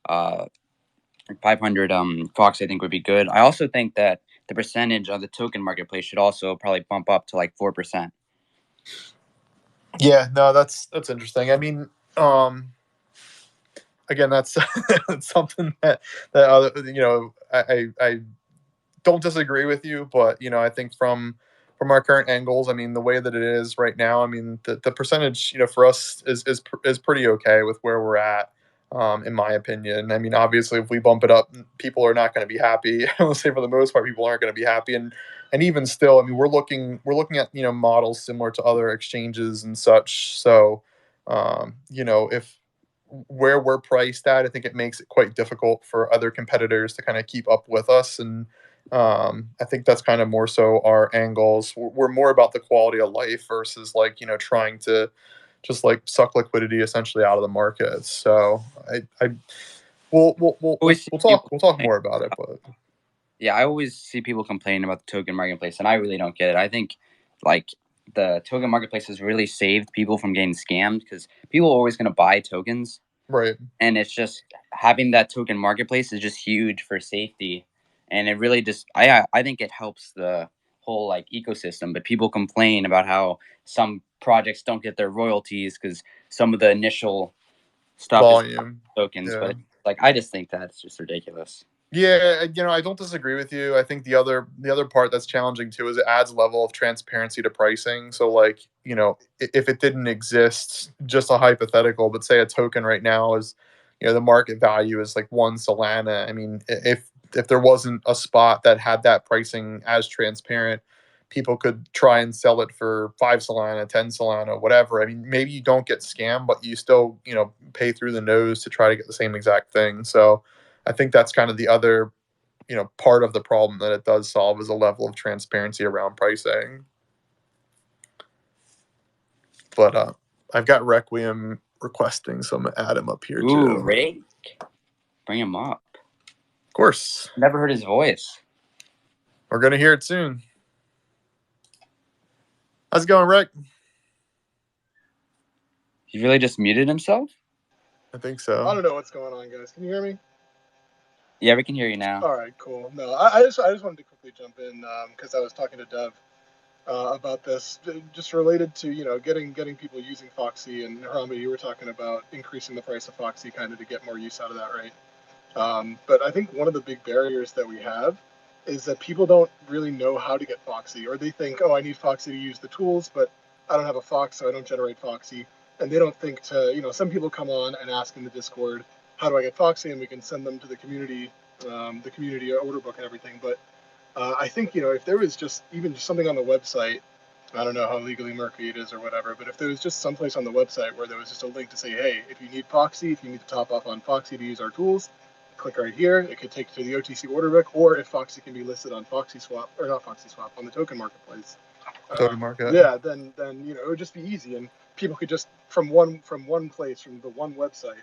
Speaker 2: 500 Fox, I think would be good. I also think that the percentage of the token marketplace should also probably bump up to like 4%.
Speaker 1: yeah, no, that's interesting. I mean, again, that's that's something that other, I don't disagree with you, but I think from our current angles, I mean, the way that it is right now, I mean, the percentage, for us is pretty okay with where we're at, in my opinion. I mean, obviously, if we bump it up, people are not going to be happy. I will say for the most part, people aren't going to be happy, and even still, I mean, we're looking at models similar to other exchanges and such. So, if where we're priced at, I think it makes it quite difficult for other competitors to kind of keep up with us. And I think that's kind of more so our angles. We're more about the quality of life versus like, trying to just like suck liquidity essentially out of the market. So I
Speaker 2: Always see
Speaker 1: we'll
Speaker 2: people
Speaker 1: talk
Speaker 2: complain
Speaker 1: more about it,
Speaker 2: about-
Speaker 1: but
Speaker 2: Yeah, I always see people complain about the token marketplace, and I really don't get it. I think like the token marketplace has really saved people from getting scammed because people are always going to buy tokens,
Speaker 1: right.
Speaker 2: and it's just having that token marketplace is just huge for safety, and it really just I think it helps the whole like ecosystem. But people complain about how some projects don't get their royalties because some of the initial stuff is
Speaker 1: Volume.
Speaker 2: tokens,
Speaker 1: Yeah.
Speaker 2: but like I just think that's just ridiculous.
Speaker 1: Yeah, I don't disagree with you. I think the other part that's challenging too is it adds a level of transparency to pricing. So like, if it didn't exist, just a hypothetical, but say a token right now is, the market value is like 1 Solana. I mean, if there wasn't a spot that had that pricing as transparent, people could try and sell it for 5 Solana, 10 Solana, whatever. I mean, maybe you don't get scammed, but you still, pay through the nose to try to get the same exact thing. So I think that's kind of the other, part of the problem that it does solve is a level of transparency around pricing. But I've got Requiem requesting, so I'm gonna add him up here
Speaker 2: Ooh,
Speaker 1: too.
Speaker 2: Ray, bring him up.
Speaker 1: Of course,
Speaker 2: Never heard his voice.
Speaker 1: we're gonna hear it soon. How's it going, Rick?
Speaker 2: He really just muted himself?
Speaker 1: I think
Speaker 4: I
Speaker 1: so.
Speaker 4: don't know what's going on, guys. Can you hear me?
Speaker 2: Yeah, we can hear you now.
Speaker 4: All right, cool. No, I just wanted to quickly jump in because I was talking to Dev about this, just related to getting people using Foxy, and Harambe, you were talking about increasing the price of Foxy kind of to get more use out of that, right? But I think one of the big barriers that we have is that people don't really know how to get Foxy, or they think, oh, I need Foxy to use the tools, but I don't have a Fox, so I don't generate Foxy. And they don't think to, some people come on and ask in the Discord, how do I get Foxy? And we can send them to the community order book and everything. But I think, if there was just even something on the website, I don't know how legally murky it is or whatever, but if there was just someplace on the website where there was just a link to say, hey, if you need Foxy, if you need to top off on Foxy to use our tools, click right here. It could take you to the OTC order book, or if Foxy can be listed on Foxy Swap, or not Foxy Swap, on the token marketplace.
Speaker 1: Token market.
Speaker 4: Yeah, then it would just be easy, and people could just from one place, from the one website,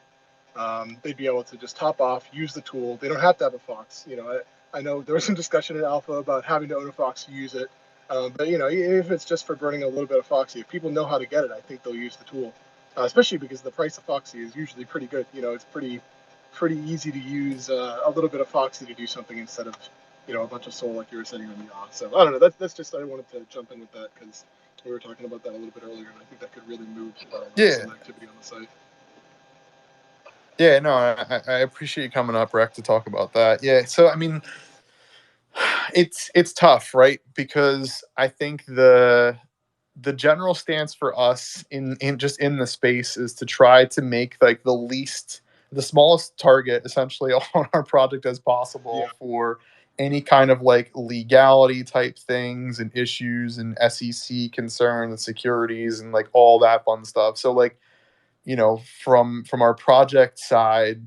Speaker 4: they'd be able to just top off, use the tool. They don't have to have a Fox. I know there was some discussion in Alpha about having to own a Fox to use it, but if it's just for burning a little bit of Foxy, if people know how to get it, I think they'll use the tool, especially because the price of Foxy is usually pretty good. It's pretty easy to use a little bit of Foxy to do something instead of a bunch of Sol like you were saying on the off. So I don't know. That's just I wanted to jump in with that because We were talking about that a little bit earlier, and I think that could really move
Speaker 1: Yeah.
Speaker 4: some activity on the site.
Speaker 1: Yeah, no, I appreciate you coming up, Rec, to talk about that. Yeah, so I mean, it's tough, right? Because I think the general stance for us in just in the space is to try to make like the smallest target essentially on our project as possible for any kind of like legality type things and issues and SEC concerns and securities and like all that fun stuff. So like, from our project side,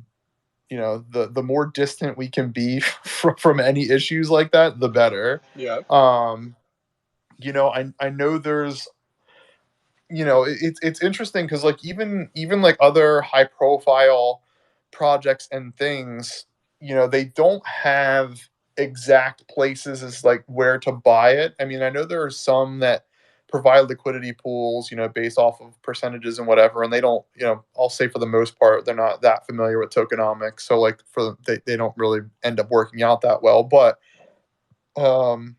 Speaker 1: the more distant we can be from any issues like that, the better.
Speaker 4: Yeah.
Speaker 1: I know there's, it's interesting because like even like other high profile projects and things, they don't have exact places as like where to buy it. I mean, I know there are some that provide liquidity pools, based off of percentages and whatever, and they don't, I'll say for the most part, they're not that familiar with tokenomics, so like they don't really end up working out that well. But um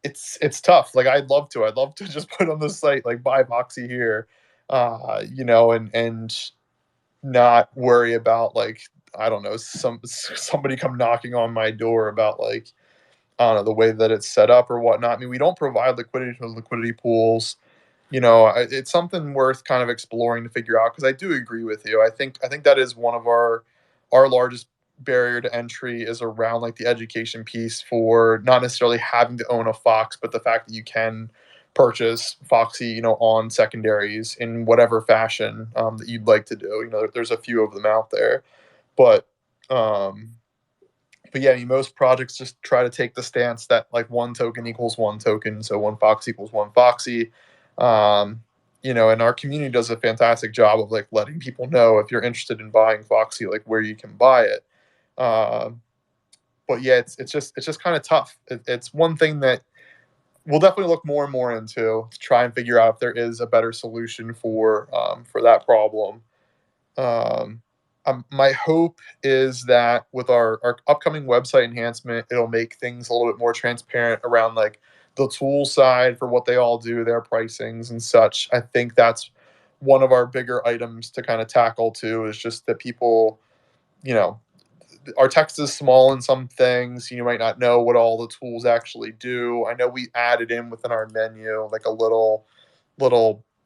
Speaker 1: it's tough. Like I'd love to just put on the site like buy Foxy here, and not worry about like, I don't know, somebody come knocking on my door about like, I don't know, the way that it's set up or whatnot. I mean, we don't provide liquidity to liquidity pools. It's something worth kind of exploring to figure out, because I do agree with you. I think that is one of our largest barrier to entry is around like the education piece, for not necessarily having to own a Fox, but the fact that you can purchase Foxy, on secondaries in whatever fashion that you'd like to do. There's a few of them out there, but um, but yeah, I mean, most projects just try to take the stance that like one token equals one token, so one Fox equals one Foxy. And our community does a fantastic job of like letting people know, if you're interested in buying Foxy, like where you can buy it. But yeah, it's just kind of tough. It's one thing that we'll definitely look more and more into to try and figure out if there is a better solution for that problem. Um, my hope is that with our upcoming website enhancement, it'll make things a little bit more transparent around like the tool side for what they all do, their pricings and such. I think that's one of our bigger items to kind of tackle too, is just that people, you know, our text is small in some things. You might not know what all the tools actually do. I know we added in within our menu like a little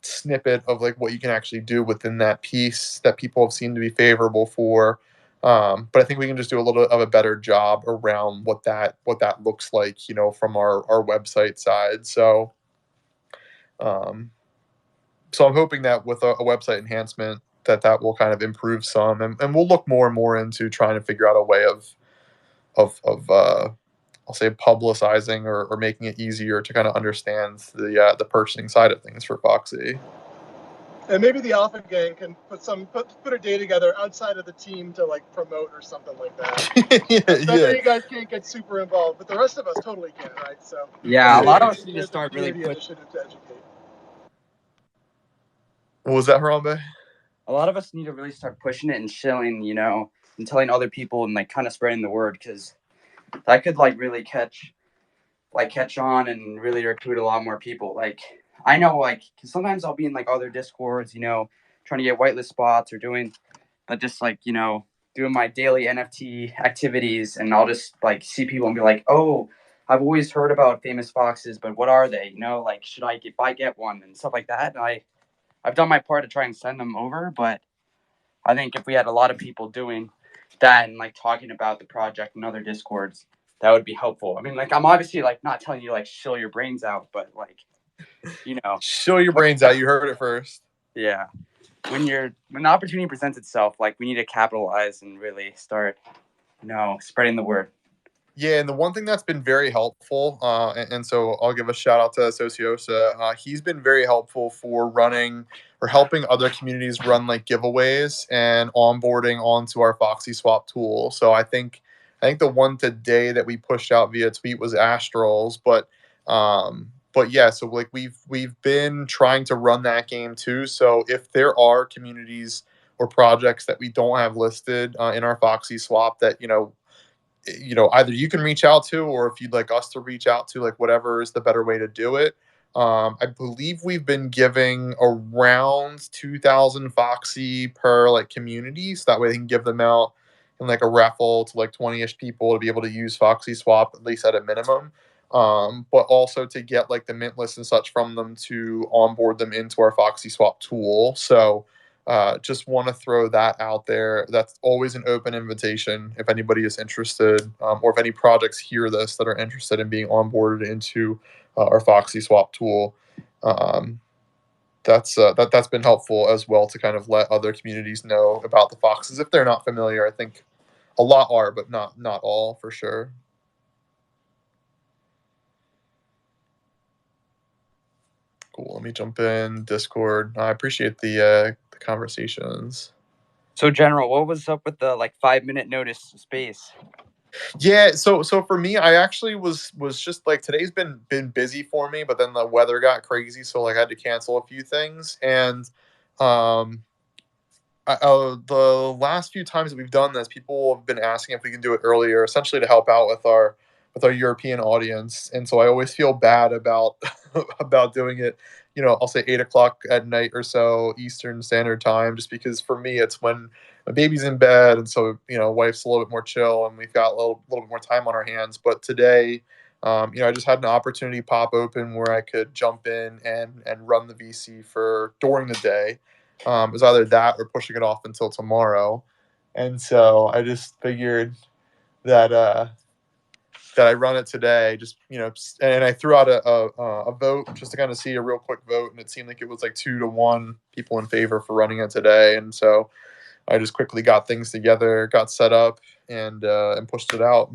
Speaker 1: snippet of like what you can actually do within that piece that people have seemed to be favorable for. But I think we can just do a little bit of a better job around what that looks like, from our website side. Um, so I'm hoping that with a website enhancement, that will kind of improve some, and we'll look more and more into trying to figure out a way of I'll say publicizing or making it easier to kind of understand the purchasing side of things for Foxy.
Speaker 4: And maybe the Alpha Gang can put a day together outside of the team to like promote or something like that.
Speaker 1: Yeah.
Speaker 4: You guys can't get super involved, but the rest of us totally can, right? So
Speaker 2: Yeah, a lot of
Speaker 4: maybe
Speaker 2: us need to start really
Speaker 4: initiative to educate.
Speaker 1: What was that, Harambe?
Speaker 2: A lot of us need to really start pushing it and shilling, and telling other people and like kind of spreading the word, because that could like really catch on and really recruit a lot more people. Like I know, like, 'cause sometimes I'll be in like other discords, trying to get whitelist spots or doing, but just like doing my daily NFT activities, and I'll just like see people and be like, oh, I've always heard about famous foxes, but what are they? Like, should I get one and stuff like that? And I've done my part to try and send them over, but I think if we had a lot of people doing that and like talking about the project in other discords, that would be helpful. I mean, like, I'm obviously like not telling you like shill your brains out, but like,
Speaker 1: Shill your brains out. You heard it first.
Speaker 2: yeah. When the opportunity presents itself, like we need to capitalize and really start, spreading the word.
Speaker 1: Yeah, and the one thing that's been very helpful, and so I'll give a shout out to Sociosa. He's been very helpful for running or helping other communities run like giveaways and onboarding onto our Foxy Swap tool. So I think the one today that we pushed out via tweet was Astrals, but yeah, so like we've been trying to run that game too. So if there are communities or projects that we don't have listed in our Foxy Swap that either you can reach out to, or if you'd like us to reach out to, like whatever is the better way to do it, I believe we've been giving around 2,000 Foxy per like community, so that way they can give them out in like a raffle to like 20-ish people to be able to use Foxy Swap at least at a minimum. But also to get like the mint list and such from them to onboard them into our Foxy Swap tool. So just want to throw that out there. That's always an open invitation if anybody is interested, or if any projects hear this that are interested in being onboarded into our Foxy Swap tool. That's been helpful as well to kind of let other communities know about the foxes if they're not familiar. I think a lot are, but not all for sure. Cool. Let me jump in Discord. I appreciate the conversations.
Speaker 2: So, General, what was up with the like 5-minute notice space?
Speaker 1: Yeah, so for me, I actually was just like today's been busy for me, but then the weather got crazy, so like I had to cancel a few things, and the last few times that we've done this, people have been asking if we can do it earlier, essentially to help out with our European audience, and so I always feel bad about about doing it. You know, I'll say 8 o'clock at night or so Eastern Standard Time, just because for me it's when my baby's in bed, and so you know, wife's a little bit more chill, and we've got a little bit more time on our hands. But today, you know, I just had an opportunity pop open where I could jump in and run the VC for during the day. It was either that or pushing it off until tomorrow, and so I just figured that that I run it today. Just you know, and I threw out a vote just to kind of see a real quick vote, and it seemed like it was like 2-1 people in favor for running it today, and so I just quickly got things together, got set up, and pushed it out.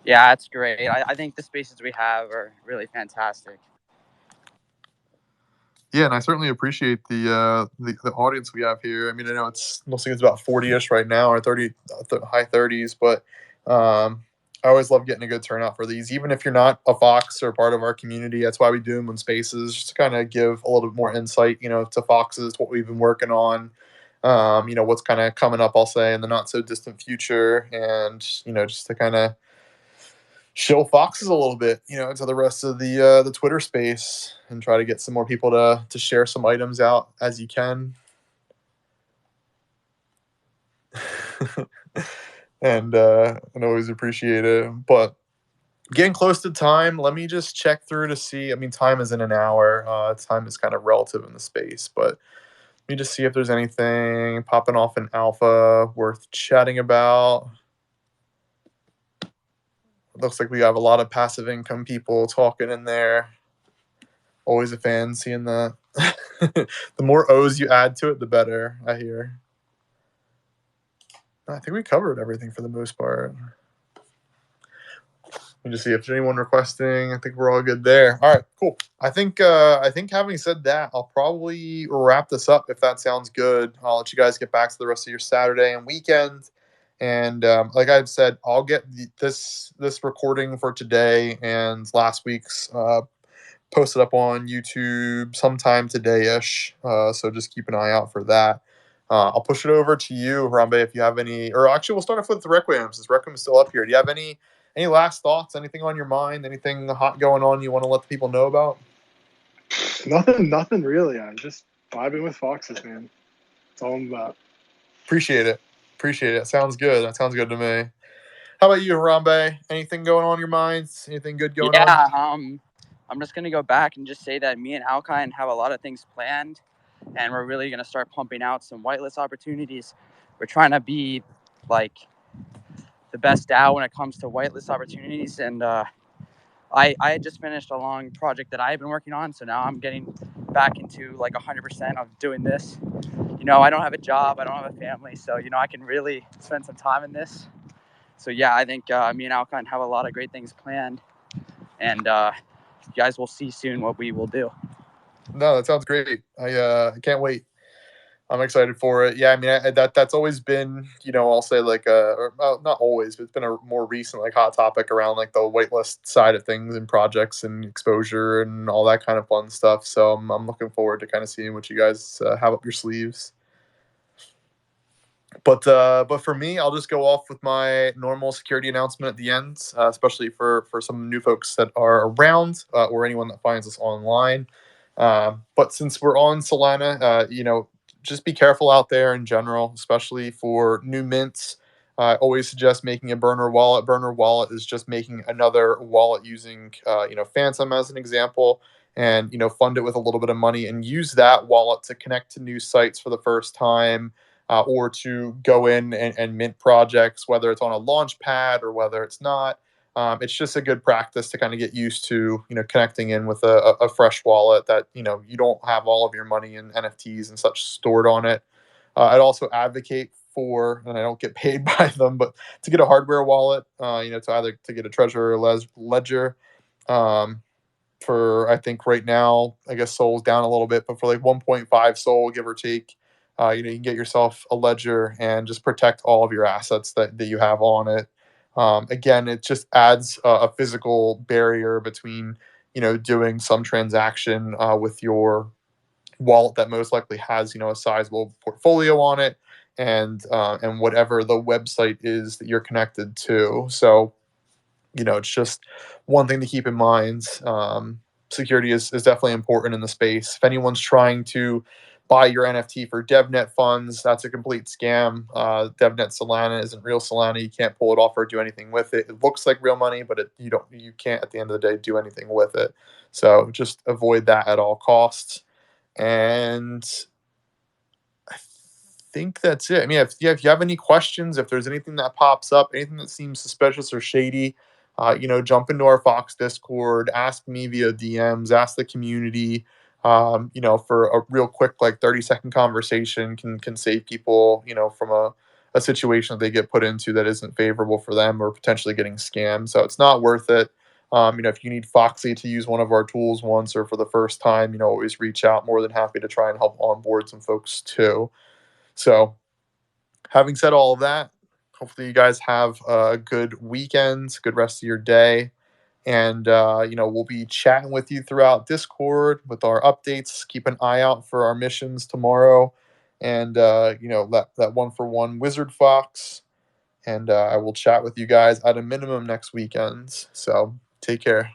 Speaker 2: Yeah, that's great. I think the spaces we have are really fantastic.
Speaker 1: Yeah, and I certainly appreciate the audience we have here. I mean, I know it's mostly it's about 40-ish right now, or 30, high 30s, but I always love getting a good turnout for these, even if you're not a Fox or part of our community. That's why we do them in spaces, just to kind of give a little bit more insight, you know, to Foxes, what we've been working on, you know, what's kind of coming up, I'll say, in the not so distant future, and you know, just to kind of show Foxes a little bit, you know, to the rest of the Twitter space, and try to get some more people to share some items out as you can. and always appreciate it. But getting close to time, let me just check through to see. I mean, time is in an hour. Time is kind of relative in the space, but let me just see if there's anything popping off in alpha worth chatting about. Looks like we have a lot of passive income people talking in there. Always a fan seeing that. The more O's you add to it, the better, I hear. I think we covered everything for the most part. Let me just see if there's anyone requesting. I think we're all good there. All right, cool. I think having said that, I'll probably wrap this up if that sounds good. I'll let you guys get back to the rest of your Saturday and weekend. And like I've said, I'll get this recording for today and last week's posted up on YouTube sometime today-ish. So just keep an eye out for that. I'll push it over to you, Harambe, if you have any. Or actually, we'll start off with the Requiem, since Requiem is still up here. Do you have any last thoughts? Anything on your mind? Anything hot going on you want to let the people know about?
Speaker 4: Nothing really. I'm just vibing with Foxes, man. That's all I'm about.
Speaker 1: Appreciate it. Sounds good. That sounds good to me. How about you, Harambe? Anything going on in your minds? Anything good going on?
Speaker 2: Yeah, I'm just gonna go back and just say that me and Alkine have a lot of things planned, and we're really gonna start pumping out some whitelist opportunities. We're trying to be like the best DAO when it comes to whitelist opportunities, and I had just finished a long project that I had been working on, so now I'm getting back into like 100% of doing this. You know, I don't have a job, I don't have a family, so you know I can really spend some time in this. So yeah, I think me and Alkine have a lot of great things planned, and you guys will see soon what we will do.
Speaker 1: No, that sounds great. I can't wait. I'm excited for it. Yeah, I mean, that's always been, you know, I'll say like or not always, but it's been a more recent like hot topic around like the waitlist side of things and projects and exposure and all that kind of fun stuff. So I'm looking forward to kind of seeing what you guys have up your sleeves. But for me, I'll just go off with my normal security announcement at the end, especially for some new folks that are around or anyone that finds us online. But since we're on Solana, just be careful out there in general, especially for new mints. I always suggest making a burner wallet. Burner wallet is just making another wallet using, Phantom as an example, and fund it with a little bit of money and use that wallet to connect to new sites for the first time, or to go in and mint projects, whether it's on a launch pad or whether it's not. It's just a good practice to kind of get used to, connecting in with a fresh wallet that, you don't have all of your money and NFTs and such stored on it. I'd also advocate for, and I don't get paid by them, but to get a hardware wallet, to either to get a Treasure or Ledger. Um, for I think right now, I guess Sol's down a little bit, but for like 1.5 Sol, give or take, you can get yourself a ledger and just protect all of your assets that you have on it. Again, it just adds a physical barrier between, doing some transaction with your wallet that most likely has, a sizable portfolio on it, and whatever the website is that you're connected to. So it's just one thing to keep in mind. Security is definitely important in the space. If anyone's trying to buy your NFT for DevNet funds, that's a complete scam. DevNet Solana isn't real Solana. You can't pull it off or do anything with it. It looks like real money, but you can't at the end of the day do anything with it. So just avoid that at all costs. And I think that's it. I mean, if you have any questions, if there's anything that pops up, anything that seems suspicious or shady, jump into our Fox Discord, ask me via DMs, ask the community. For a real quick, like 30-second conversation can save people, from a situation that they get put into that isn't favorable for them or potentially getting scammed. So it's not worth it. If you need Foxy to use one of our tools once or for the first time, always reach out. More than happy to try and help onboard some folks too. So, having said all of that, hopefully you guys have a good weekend, good rest of your day. And, we'll be chatting with you throughout Discord with our updates. Keep an eye out for our missions tomorrow. And, that one for one Wizard Fox. And I will chat with you guys at a minimum next weekend. So, take care.